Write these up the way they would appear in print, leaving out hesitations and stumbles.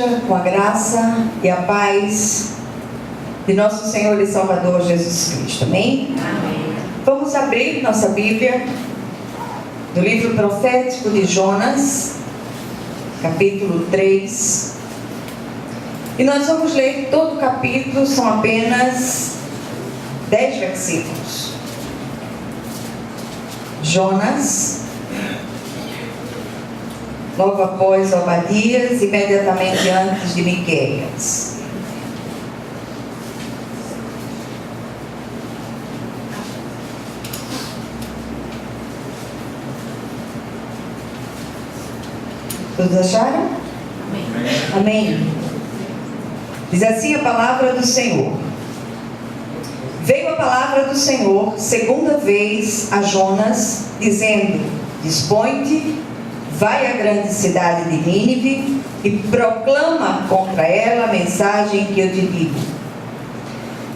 igreja, com a graça e a paz de nosso Senhor e Salvador Jesus Cristo. Amém? Amém. Vamos abrir nossa Bíblia do livro profético de Jonas, capítulo 3. E nós vamos ler todo o capítulo, são apenas 10 versículos. Jonas, logo após Obadias, imediatamente antes de Miqueias. Todos acharam? Amém. Amém. Diz assim a palavra do Senhor. Veio a palavra do Senhor segunda vez a Jonas, dizendo: Dispõe-te, vai à grande cidade de Nínive e proclama contra ela a mensagem que eu te digo.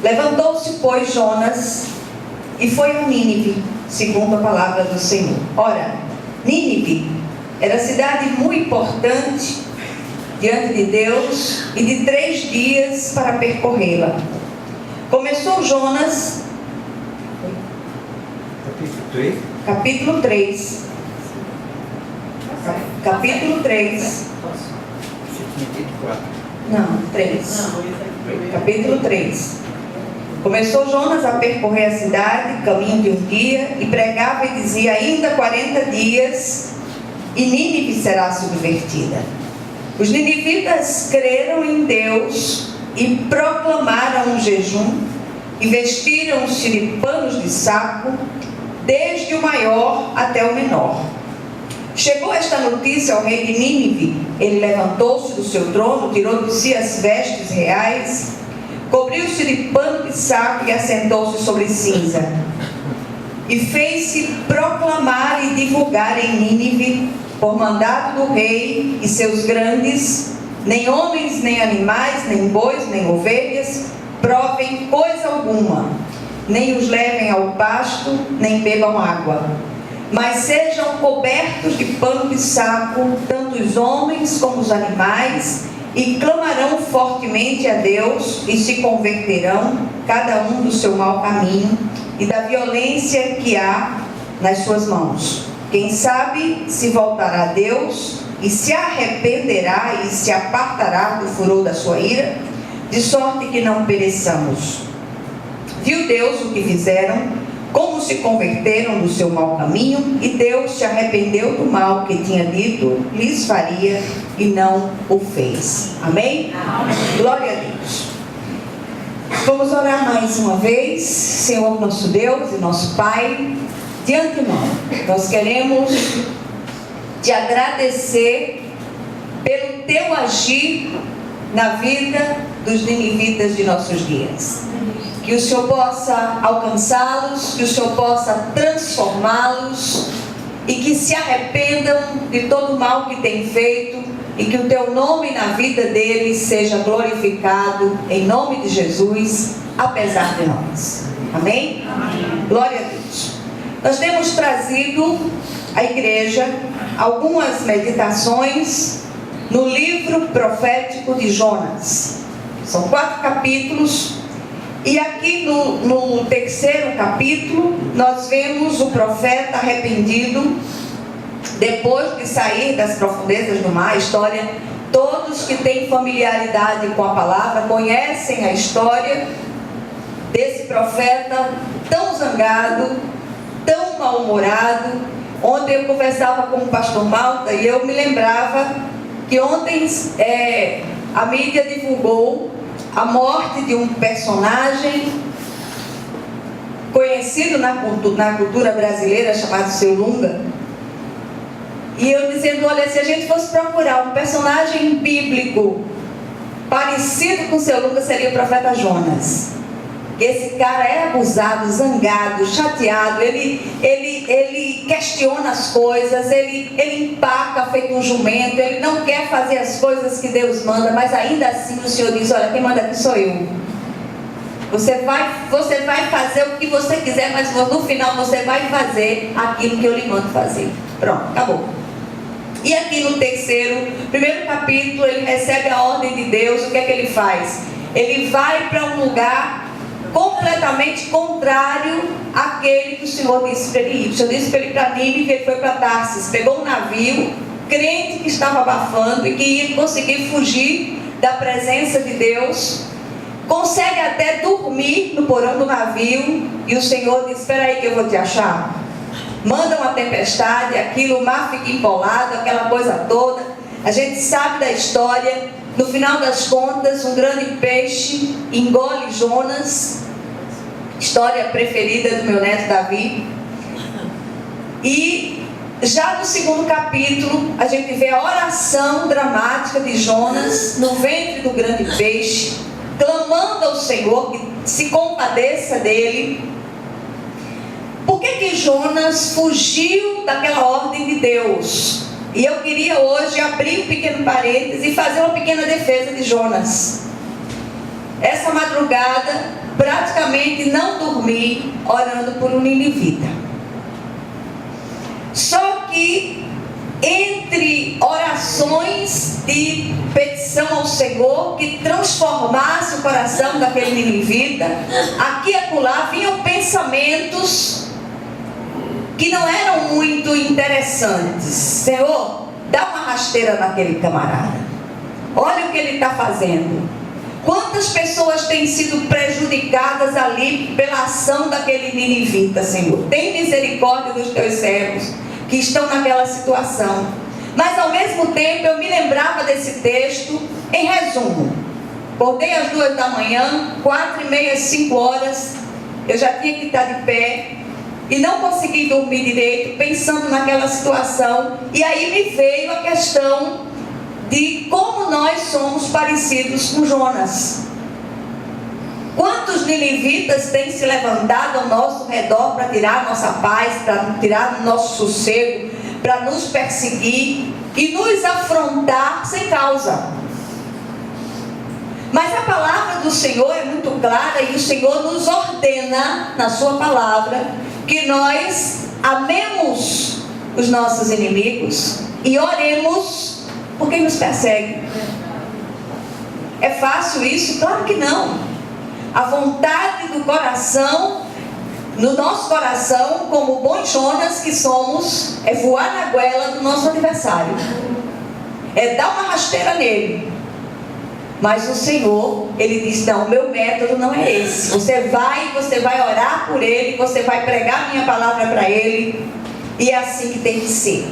Levantou-se, pois, Jonas e foi a Nínive, segundo a palavra do Senhor. Ora, Nínive era cidade muito importante diante de Deus e de 3 dias para percorrê-la. Começou Jonas, capítulo 3. Capítulo 3. Não, 3. Capítulo 3. Começou Jonas a percorrer a cidade, caminho de um dia, e pregava e dizia: ainda 40 dias e Nínive será subvertida. Os ninivitas creram em Deus e proclamaram um jejum e vestiram-se de panos de saco, desde o maior até o menor. Chegou esta notícia ao rei de Nínive. Ele levantou-se do seu trono, tirou de si as vestes reais, cobriu-se de pano de saco e assentou-se sobre cinza. E fez-se proclamar e divulgar em Nínive, por mandado do rei e seus grandes: nem homens, nem animais, nem bois, nem ovelhas provem coisa alguma, nem os levem ao pasto, nem bebam água, mas sejam cobertos de pano de saco, tanto os homens como os animais, e clamarão fortemente a Deus e se converterão, cada um do seu mau caminho e da violência que há nas suas mãos. Quem sabe se voltará a Deus e se arrependerá e se apartará do furor da sua ira, de sorte que não pereçamos. Viu Deus o que fizeram, como se converteram do seu mau caminho, e Deus se arrependeu do mal que tinha dito lhes faria e não o fez. Amém? Amém. Glória a Deus. Vamos orar mais uma vez. Senhor nosso Deus e nosso Pai, de antemão, nós queremos te agradecer pelo teu agir na vida dos ninivitas de nossos dias. Que o Senhor possa alcançá-los, que o Senhor possa transformá-los e que se arrependam de todo o mal que têm feito e que o teu nome na vida deles seja glorificado em nome de Jesus, apesar de nós. Amém? Amém. Glória a Deus. Nós temos trazido à igreja algumas meditações no livro profético de Jonas. São 4 capítulos. E aqui no terceiro capítulo, nós vemos o profeta arrependido, depois de sair das profundezas do mar. A história, todos que têm familiaridade com a palavra conhecem a história desse profeta tão zangado, tão mal-humorado. Ontem eu conversava com o pastor Malta e eu me lembrava que ontem a mídia divulgou a morte de um personagem conhecido na cultura brasileira, chamado Seu Lunga. E eu dizendo: olha, se a gente fosse procurar um personagem bíblico parecido com Seu Lunga, seria o profeta Jonas. Esse cara é abusado, zangado, chateado, ele questiona as coisas, ele empaca feito um jumento, ele não quer fazer as coisas que Deus manda, mas ainda assim o Senhor diz: olha, quem manda aqui sou eu. Você vai fazer o que você quiser, mas no final você vai fazer aquilo que eu lhe mando fazer. Pronto, acabou. E aqui no primeiro capítulo, ele recebe a ordem de Deus. O que é que ele faz? Ele vai para um lugar completamente contrário àquele que o Senhor disse para ele ir. O Senhor disse para ele ir para Nínive, que ele foi para Tarsis, pegou um navio, crente que estava abafando e que ia conseguir fugir da presença de Deus, consegue até dormir no porão do navio, e o Senhor diz: espera aí que eu vou te achar. Manda uma tempestade, aquilo, o mar fica empolado, aquela coisa toda. A gente sabe da história. No final das contas, um grande peixe engole Jonas. História preferida do meu neto Davi. E já no segundo capítulo, a gente vê a oração dramática de Jonas no ventre do grande peixe, clamando ao Senhor que se compadeça dele. Por que Jonas fugiu daquela ordem de Deus? E eu queria hoje abrir um pequeno parênteses e fazer uma pequena defesa de Jonas. Essa madrugada, praticamente não dormi orando por um ninivita. Só que entre orações de petição ao Senhor que transformasse o coração daquele ninivita, aqui e acolá vinham pensamentos que não eram muito interessantes. Senhor, dá uma rasteira naquele camarada. Olha o que ele está fazendo. Quantas pessoas têm sido prejudicadas ali pela ação daquele ninivita, Senhor? Tem misericórdia dos teus servos que estão naquela situação. Mas ao mesmo tempo eu me lembrava desse texto. Em resumo, acordei às 2 da manhã, 4h30, 5 horas, eu já tinha que estar de pé e não consegui dormir direito, pensando naquela situação. E aí me veio a questão de como nós somos parecidos com Jonas. Quantos ninivitas têm se levantado ao nosso redor para tirar a nossa paz, para tirar o nosso sossego, para nos perseguir e nos afrontar sem causa? Mas a palavra do Senhor é muito clara, e o Senhor nos ordena na sua palavra que nós amemos os nossos inimigos e oremos por quem nos persegue. É fácil isso? Claro que não. A vontade do coração, no nosso coração, como bons Jonas que somos, é voar na goela do nosso adversário, é dar uma rasteira nele. Mas o Senhor, Ele diz: não, o meu método não é esse. Você vai orar por ele, você vai pregar a minha palavra para ele, e é assim que tem que ser.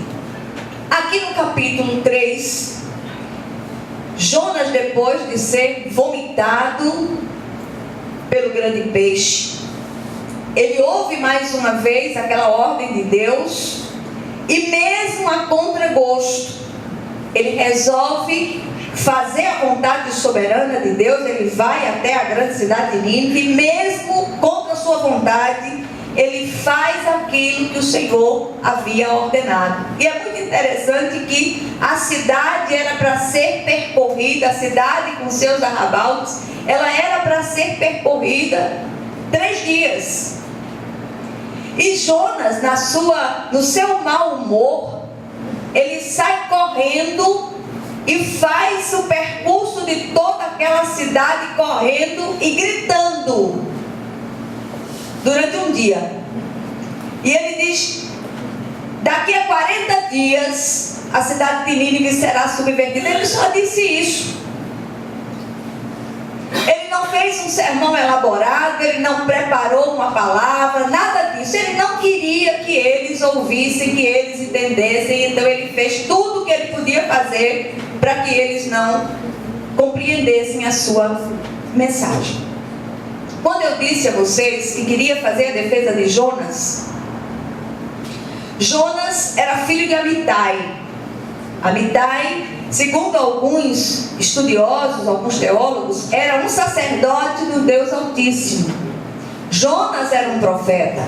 Aqui no capítulo 3, Jonas, depois de ser vomitado pelo grande peixe, ele ouve mais uma vez aquela ordem de Deus, e mesmo a contragosto, ele resolve fazer a vontade soberana de Deus. Ele vai até a grande cidade de Nínive, e mesmo contra a sua vontade, ele faz aquilo que o Senhor havia ordenado. E é muito interessante que a cidade era para ser percorrida, a cidade com seus arrabaldes, ela era para ser percorrida 3 dias. E Jonas, no seu mau humor, ele sai correndo e faz o percurso de toda aquela cidade, correndo e gritando durante um dia. E ele diz: daqui a 40 dias a cidade de Nínive será subvertida. Ele só disse isso. Ele não fez um sermão elaborado, ele não preparou uma palavra, nada disso. Ele não queria que eles ouvissem, que eles entendessem. Então ele fez tudo o que ele podia fazer para que eles não compreendessem a sua mensagem. Quando eu disse a vocês que queria fazer a defesa de Jonas, Jonas era filho de Amitai. Amitai, segundo alguns estudiosos, alguns teólogos, era um sacerdote do Deus Altíssimo. Jonas era um profeta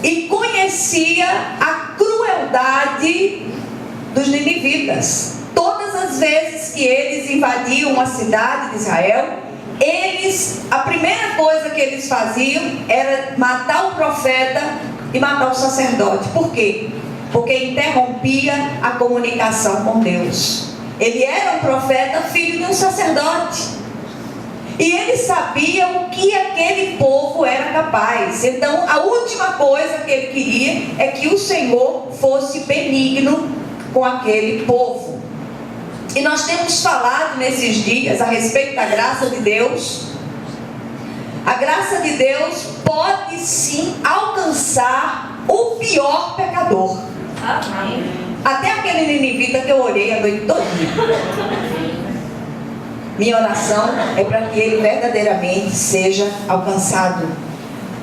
e conhecia a crueldade dos ninivitas. Todas as vezes que eles invadiam a cidade de Israel, a primeira coisa que eles faziam era matar o profeta e matar o sacerdote. Por quê? porque interrompia a comunicação com Deus. Ele era um profeta, filho de um sacerdote, e ele sabia o que aquele povo era capaz. Então a última coisa que ele queria é que o Senhor fosse benigno com aquele povo. E nós temos falado nesses dias a respeito da graça de Deus. A graça de Deus pode sim alcançar o pior pecador. Amém. Até aquele ninivita que eu orei a noite toda. Minha oração é para que ele verdadeiramente seja alcançado.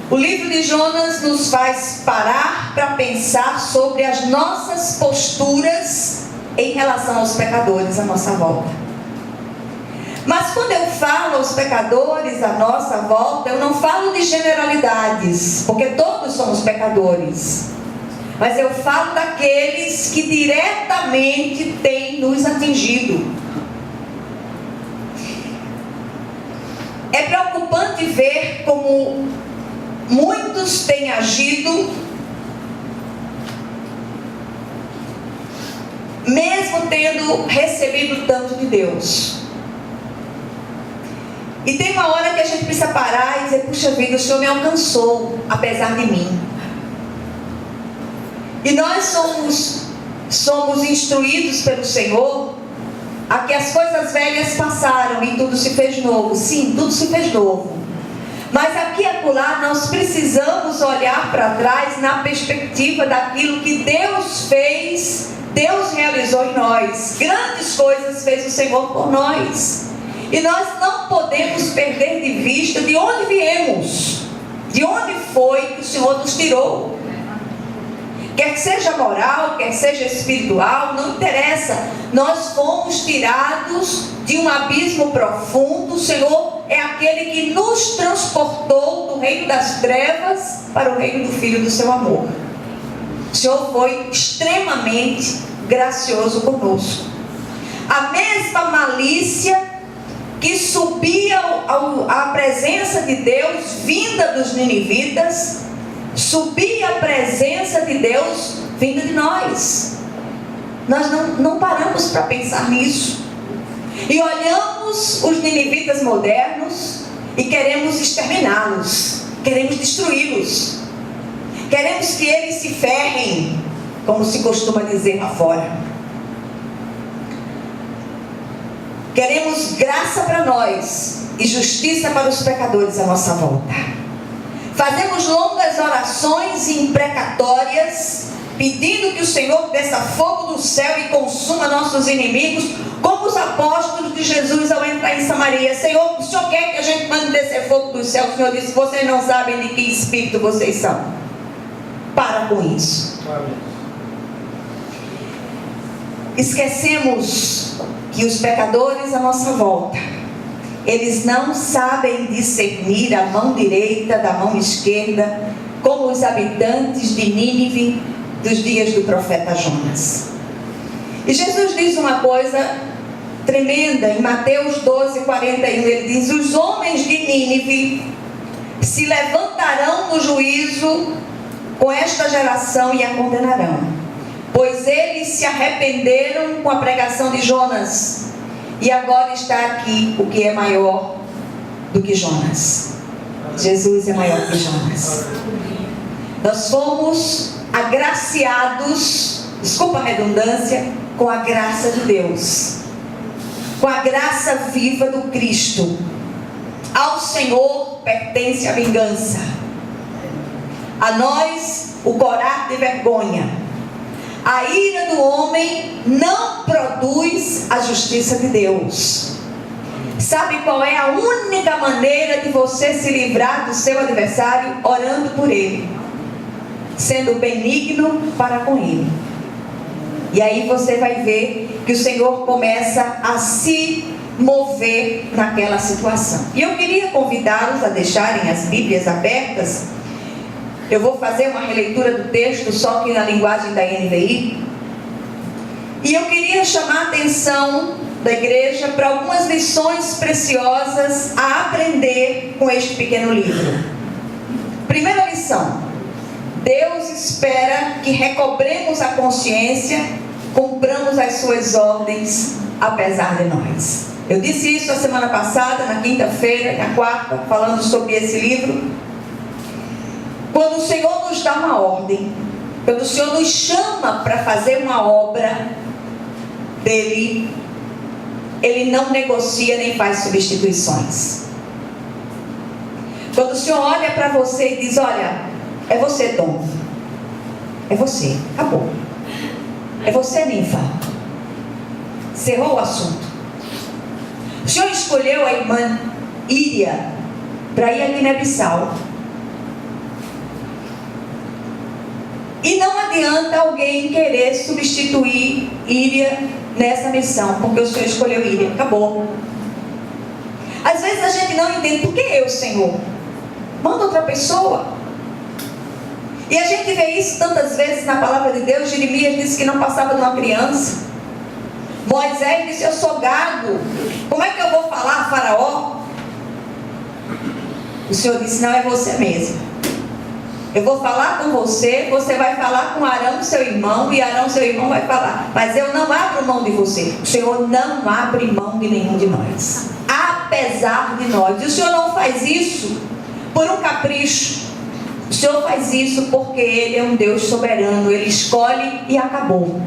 O livro de Jonas nos faz parar para pensar sobre as nossas posturas em relação aos pecadores à nossa volta. Mas quando eu falo aos pecadores à nossa volta, eu não falo de generalidades, porque todos somos pecadores. Mas eu falo daqueles que diretamente têm nos atingido. É preocupante ver como muitos têm agido, mesmo tendo recebido tanto de Deus. E tem uma hora que a gente precisa parar e dizer: puxa vida, o Senhor me alcançou, apesar de mim. E nós somos instruídos pelo Senhor a que as coisas velhas passaram e tudo se fez novo. Sim, tudo se fez novo. Mas aqui e acolá nós precisamos olhar para trás na perspectiva daquilo que Deus fez, Deus realizou em nós. Grandes coisas fez o Senhor por nós. E nós não podemos perder de vista de onde viemos, de onde foi que o Senhor nos tirou. Quer que seja moral, quer que seja espiritual, não interessa. Nós fomos tirados de um abismo profundo. O Senhor é aquele que nos transportou do reino das trevas para o reino do Filho do seu amor. O Senhor foi extremamente gracioso conosco. A mesma malícia que subia à presença de Deus, vinda dos ninivitas, subia a presença de Deus vinda de nós. Nós não paramos para pensar nisso. E olhamos os ninivitas modernos e queremos exterminá-los, queremos destruí-los, queremos que eles se ferrem, como se costuma dizer lá fora. Queremos graça para nós e justiça para os pecadores à nossa volta. Fazemos longas orações imprecatórias, pedindo que o Senhor desça fogo do céu e consuma nossos inimigos, como os apóstolos de Jesus ao entrar em Samaria. Senhor, o Senhor quer que a gente mande descer fogo do céu? O Senhor disse: vocês não sabem de que espírito vocês são. Para com isso. Esquecemos que os pecadores à nossa volta, eles não sabem discernir a mão direita da mão esquerda, como os habitantes de Nínive dos dias do profeta Jonas. E Jesus diz uma coisa tremenda em Mateus 12:41. Ele diz: os homens de Nínive se levantarão no juízo com esta geração e a condenarão, pois eles se arrependeram com a pregação de Jonas, e agora está aqui o que é maior do que Jonas. Jesus é maior que Jonas. Nós fomos agraciados, desculpa a redundância, com a graça de Deus, com a graça viva do Cristo. Ao Senhor pertence a vingança, a nós o corar de vergonha. A ira do homem não produz a justiça de Deus. Sabe qual é a única maneira de você se livrar do seu adversário? Orando por ele, sendo benigno para com ele. E aí você vai ver que o Senhor começa a se mover naquela situação. E eu queria convidá-los a deixarem as Bíblias abertas. Eu vou fazer uma releitura do texto, só que na linguagem da NVI. E eu queria chamar a atenção da igreja para algumas lições preciosas a aprender com este pequeno livro. Primeira lição: Deus espera que recobremos a consciência, cumpramos as suas ordens, apesar de nós. Eu disse isso a semana passada, na quinta-feira, na quarta, falando sobre esse livro. Quando o Senhor nos dá uma ordem, quando o Senhor nos chama para fazer uma obra dele, Ele não negocia nem faz substituições. Quando o Senhor olha para você e diz: olha, é você, Tom, é você, acabou, é você, Ninfa, encerrou o assunto. O Senhor escolheu a irmã Íria para ir a Guiné-Bissau. E não adianta alguém querer substituir Íria nessa missão, porque o Senhor escolheu Íria, acabou. Às vezes a gente não entende: por que eu, Senhor? Manda outra pessoa. E a gente vê isso tantas vezes na palavra de Deus. Jeremias disse que não passava de uma criança. Moisés disse: eu sou gado, como é que eu vou falar a Faraó? O Senhor disse: não, é você mesmo. Eu vou falar com você, você vai falar com Arão, seu irmão, e Arão, seu irmão, vai falar. Mas eu não abro mão de você. O Senhor não abre mão de nenhum de nós, apesar de nós. E o Senhor não faz isso por um capricho. O Senhor faz isso porque Ele é um Deus soberano. Ele escolhe e acabou.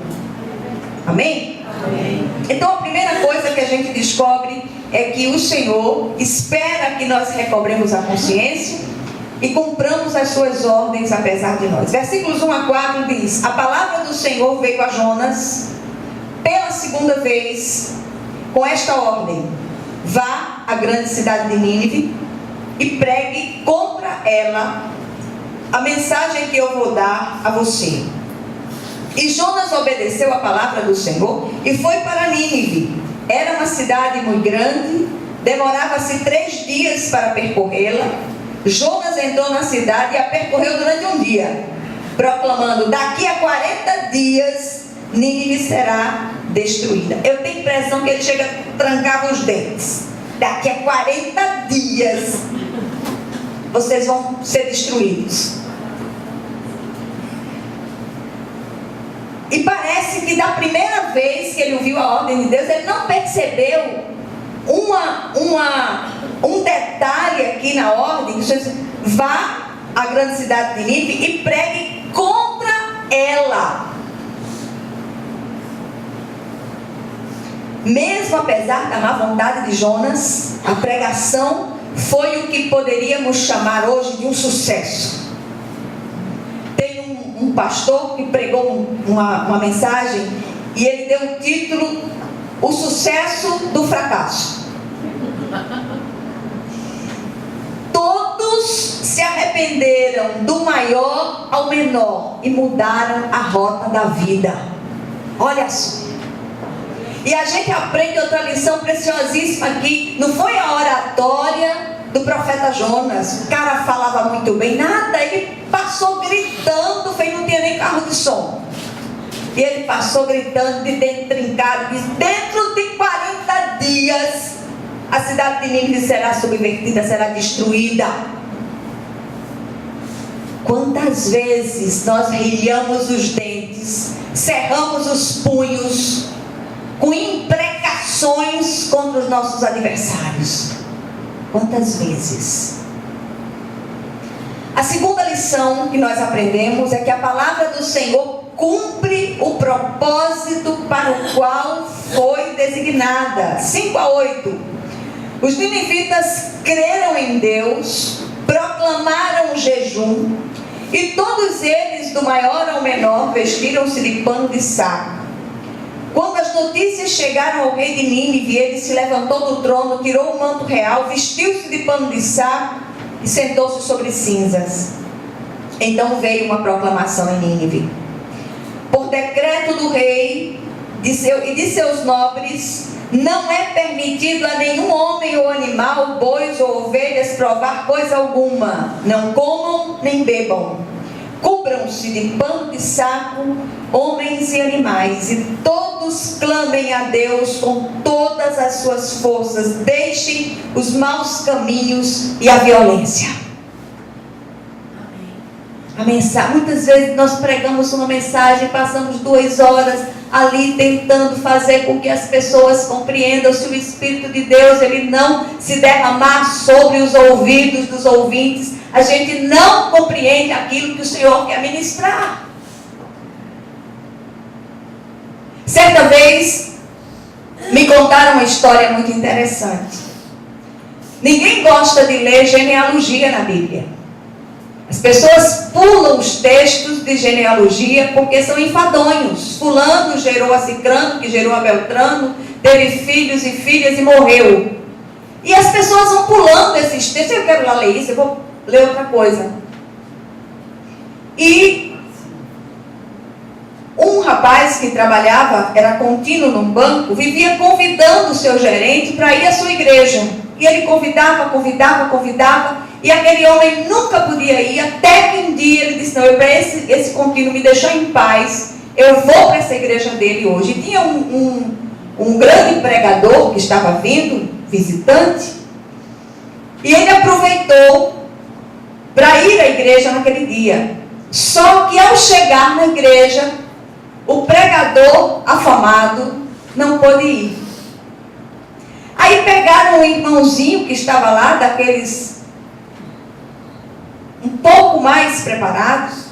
Amém? Amém. Então a primeira coisa que a gente descobre é que o Senhor espera que nós recobremos a consciência e cumpramos as suas ordens apesar de nós. Versículos 1 a 4 diz: a palavra do Senhor veio a Jonas pela segunda vez com esta ordem: vá à grande cidade de Nínive e pregue contra ela a mensagem que eu vou dar a você. E Jonas obedeceu a palavra do Senhor e foi para Nínive. Era uma cidade muito grande, demorava-se 3 dias para percorrê-la. Jonas entrou na cidade e a percorreu durante um dia, proclamando: daqui a 40 dias Nínive será destruída. Eu tenho a impressão que ele chega a trancar os dentes. Daqui a 40 dias vocês vão ser destruídos. E parece que da primeira vez que ele ouviu a ordem de Deus, ele não percebeu um detalhe aqui na ordem. Que o Senhor diz: vá à grande cidade de Nínive e pregue contra ela. Mesmo apesar da má vontade de Jonas, a pregação foi o que poderíamos chamar hoje de um sucesso. Tem um pastor que pregou uma mensagem e ele deu um título: o sucesso do fracasso. Todos se arrependeram do maior ao menor e mudaram a rota da vida. Olha só. E a gente aprende outra lição preciosíssima aqui. Não foi a oratória do profeta Jonas. O cara falava muito bem, nada, ele passou gritando, não tinha nem carro de som. E ele passou gritando de dentro trincado, diz: dentro de 40 dias a cidade de Nínive será subvertida, será destruída. Quantas vezes nós rilhamos os dentes, cerramos os punhos com imprecações contra os nossos adversários? Quantas vezes? A segunda lição que nós aprendemos é que a palavra do Senhor cumpre o propósito para o qual foi designada. 5 a 8. Os ninivitas creram em Deus, proclamaram jejum, e todos eles, do maior ao menor, vestiram-se de pano de saco. Quando as notícias chegaram ao rei de Nínive, ele se levantou do trono, tirou o manto real, vestiu-se de pano de saco e sentou-se sobre cinzas. Então veio uma proclamação em Nínive: por decreto do rei e de seus nobres, não é permitido a nenhum homem ou animal, bois ou ovelhas, provar coisa alguma. Não comam nem bebam. Cubram-se de pano de saco, homens e animais, e todos clamem a Deus com todas as suas forças. Deixem os maus caminhos e a violência. Amém. Muitas vezes nós pregamos uma mensagem, passamos 2 horas ali tentando fazer com que as pessoas compreendam. Se o Espírito de Deus ele não se derramar sobre os ouvidos dos ouvintes, a gente não compreende aquilo que o Senhor quer ministrar. Certa vez me contaram uma história muito interessante. Ninguém gosta de ler genealogia na Bíblia. As pessoas pulam os textos de genealogia porque são enfadonhos. Fulano gerou a Cicrano, que gerou a Beltrano, teve filhos e filhas e morreu. E as pessoas vão pulando esses textos. Eu quero lá ler isso, eu vou ler outra coisa. E um rapaz que trabalhava, era contínuo num banco, vivia convidando o seu gerente para ir à sua igreja. E ele convidava, e aquele homem nunca podia ir, até que um dia ele disse, não, eu para esse contínuo me deixar em paz, eu vou para essa igreja dele hoje. E tinha um grande pregador que estava vindo, visitante, e ele aproveitou para ir à igreja naquele dia. Só que ao chegar na igreja, o pregador afamado não pôde ir. Aí pegaram um irmãozinho que estava lá, daqueles um pouco mais preparados,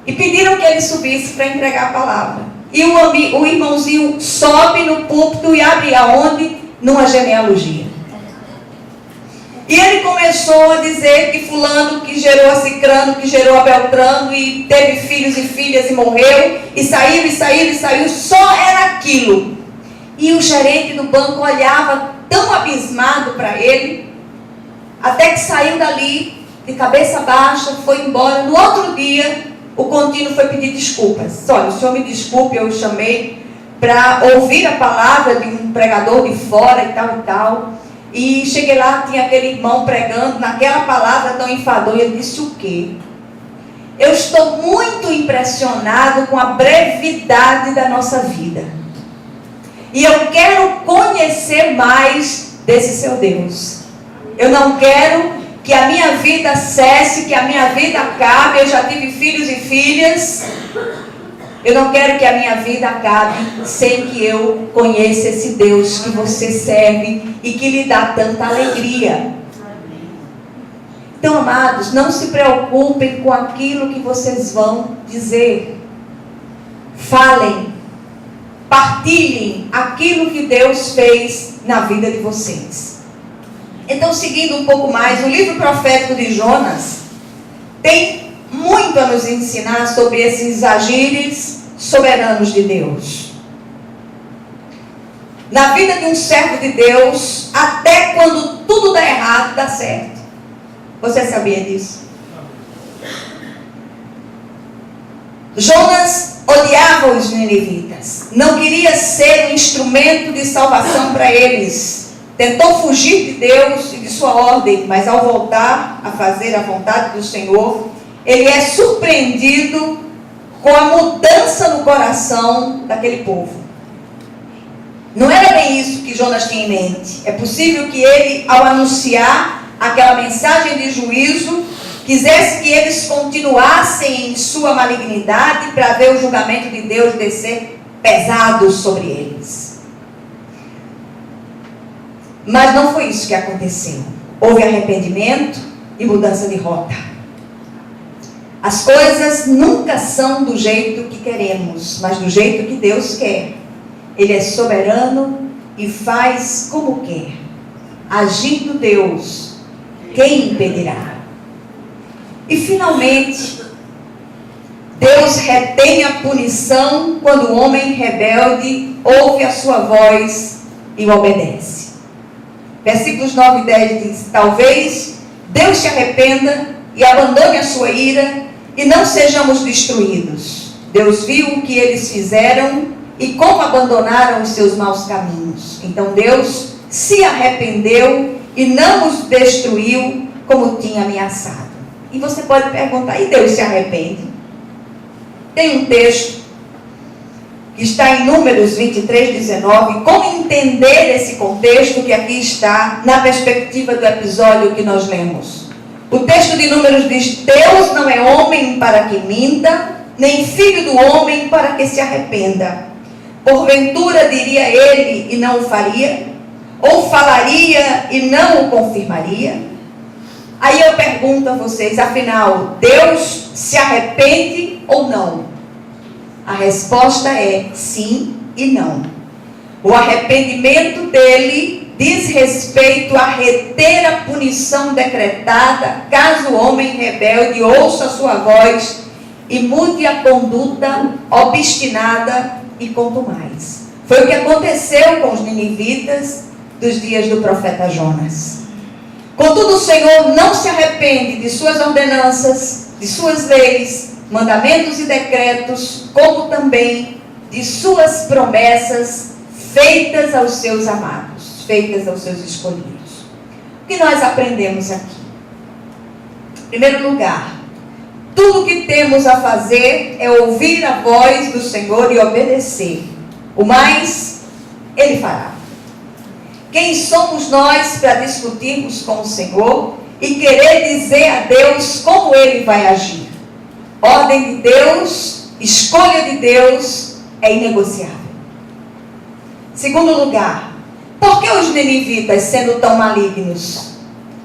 e pediram que ele subisse para entregar a palavra. E o irmãozinho sobe no púlpito e abre aonde? Numa genealogia. E ele começou a dizer que fulano que gerou a Cicrano, que gerou a Beltrano, e teve filhos e filhas e morreu, e saiu, só era aquilo. E o gerente do banco olhava tão abismado para ele, até que saiu dali, de cabeça baixa, foi embora. No outro dia, o contínuo foi pedir desculpas. Olha, o senhor me desculpe, eu o chamei para ouvir a palavra de um pregador de fora e tal. E cheguei lá, tinha aquele irmão pregando naquela palavra tão enfadonha. Ele disse o quê? Eu estou muito impressionado com a brevidade da nossa vida. E eu quero conhecer mais desse seu Deus. Eu não quero que a minha vida cesse, que a minha vida acabe. Eu já tive filhos e filhas. Eu não quero que a minha vida acabe sem que eu conheça esse Deus que você serve e que lhe dá tanta alegria. Então, amados, não se preocupem com aquilo que vocês vão dizer. Falem, partilhem aquilo que Deus fez na vida de vocês. Então, seguindo um pouco mais, o livro profético de Jonas tem muito a nos ensinar sobre esses agires soberanos de Deus. Na vida de um servo de Deus, até quando tudo dá errado, dá certo. Você sabia disso? Jonas odiava os ninivitas. Não queria ser um instrumento de salvação para eles. Tentou fugir de Deus e de sua ordem, mas ao voltar a fazer a vontade do Senhor, ele é surpreendido com a mudança no coração daquele povo. Não era bem isso que Jonas tinha em mente. É possível que ele, ao anunciar aquela mensagem de juízo, quisesse que eles continuassem em sua malignidade para ver o julgamento de Deus descer pesado sobre eles. Mas não foi isso que aconteceu. Houve arrependimento e mudança de rota. As coisas nunca são do jeito que queremos, mas do jeito que Deus quer. Ele é soberano e faz como quer. Agindo Deus, quem impedirá? E finalmente, Deus retém a punição quando o homem rebelde ouve a sua voz e o obedece. Versículos 9 e 10 diz: talvez Deus se arrependa e abandone a sua ira e não sejamos destruídos. Deus viu o que eles fizeram e como abandonaram os seus maus caminhos. Então Deus se arrependeu e não os destruiu como tinha ameaçado. E você pode perguntar, e Deus se arrepende? Tem um texto que está em Números 23, 19. Como entender esse contexto que aqui está na perspectiva do episódio que nós lemos? O texto de Números diz: Deus não é homem para que minta, nem filho do homem para que se arrependa. Porventura diria ele e não o faria? Ou falaria e não o confirmaria? Aí eu pergunto a vocês, afinal, Deus se arrepende ou não? A resposta é sim e não. O arrependimento dele diz respeito a reter a punição decretada, caso o homem rebelde ouça a sua voz e mude a conduta obstinada e contumaz. Foi o que aconteceu com os ninivitas dos dias do profeta Jonas. Contudo, o Senhor não se arrepende de suas ordenanças, de suas leis, mandamentos e decretos, como também de suas promessas feitas aos seus amados, feitas aos seus escolhidos. O que nós aprendemos aqui? Em primeiro lugar, tudo o que temos a fazer é ouvir a voz do Senhor e obedecer. O mais, Ele fará. Quem somos nós para discutirmos com o Senhor e querer dizer a Deus como Ele vai agir? Ordem de Deus, escolha de Deus é inegociável. Segundo lugar, por que os ninivitas sendo tão malignos?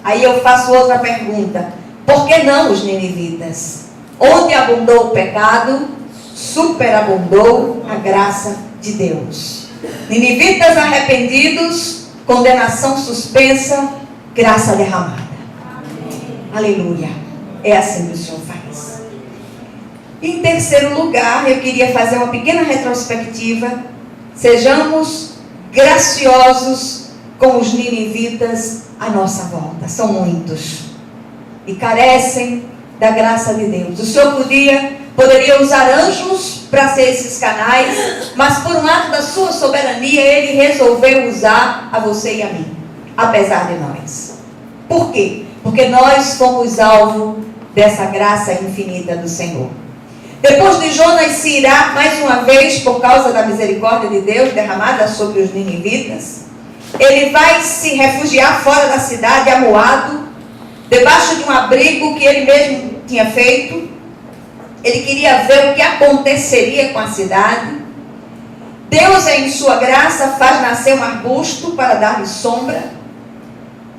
Aí eu faço outra pergunta. Por que não os ninivitas? Onde abundou o pecado, superabundou a graça de Deus. Ninivitas arrependidos, condenação suspensa, graça derramada. Aleluia. É assim que o Senhor faz. Em terceiro lugar, eu queria fazer uma pequena retrospectiva. Sejamos graciosos com os ninivitas à nossa volta. São muitos e carecem da graça de Deus. O Senhor poderia usar anjos para ser esses canais, mas por um ato da sua soberania, Ele resolveu usar a você e a mim, apesar de nós. Por quê? Porque nós fomos alvo dessa graça infinita do Senhor. Depois de Jonas se irar mais uma vez por causa da misericórdia de Deus derramada sobre os ninivitas, ele vai se refugiar fora da cidade, amuado, debaixo de um abrigo que ele mesmo tinha feito. Ele queria ver o que aconteceria com a cidade. Deus, em sua graça, faz nascer um arbusto para dar-lhe sombra.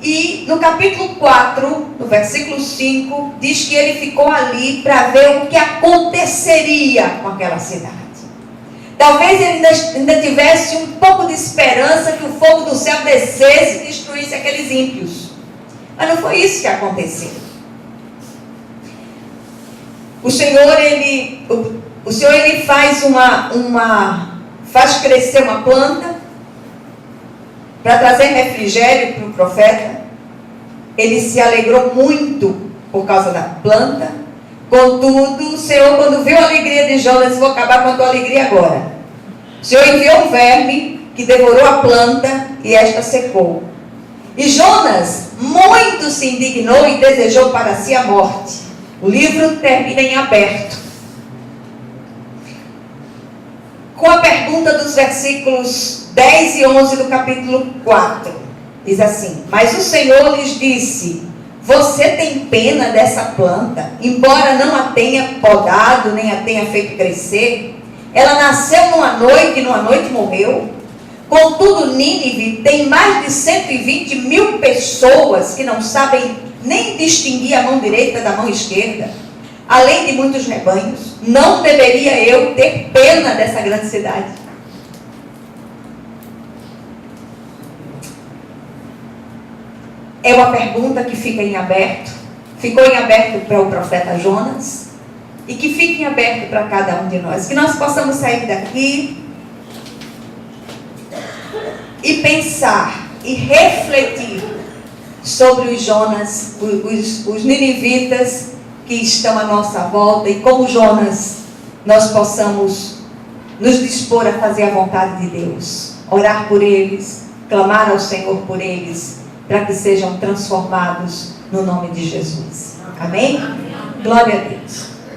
E no capítulo 4, no versículo 5, diz que ele ficou ali para ver o que aconteceria com aquela cidade. Talvez ele ainda tivesse um pouco de esperança que o fogo do céu descesse e destruísse aqueles ímpios. Mas não foi isso que aconteceu. O Senhor, ele faz crescer uma planta para trazer refrigério para o profeta. Ele se alegrou muito por causa da planta. Contudo, o Senhor, quando viu a alegria de Jonas, disse: vou acabar com a tua alegria agora. O Senhor enviou um verme que devorou a planta e esta secou. E Jonas muito se indignou e desejou para si a morte. O livro termina em aberto, com a pergunta dos versículos 10 e 11 do capítulo 4. Diz assim: mas o Senhor lhes disse: você tem pena dessa planta, embora não a tenha podado, nem a tenha feito crescer? Ela nasceu numa noite e numa noite morreu. Contudo, Nínive tem mais de 120.000 pessoas que não sabem nem distinguir a mão direita da mão esquerda, além de muitos rebanhos. Não deveria eu ter pena dessa grande cidade? É uma pergunta que fica em aberto, ficou em aberto para o profeta Jonas, e que fica em aberto para cada um de nós. Que nós possamos sair daqui e pensar e refletir sobre os Jonas, os ninivitas que estão à nossa volta, e como Jonas, nós possamos nos dispor a fazer a vontade de Deus, orar por eles, clamar ao Senhor por eles, para que sejam transformados no nome de Jesus. Amém? Glória a Deus.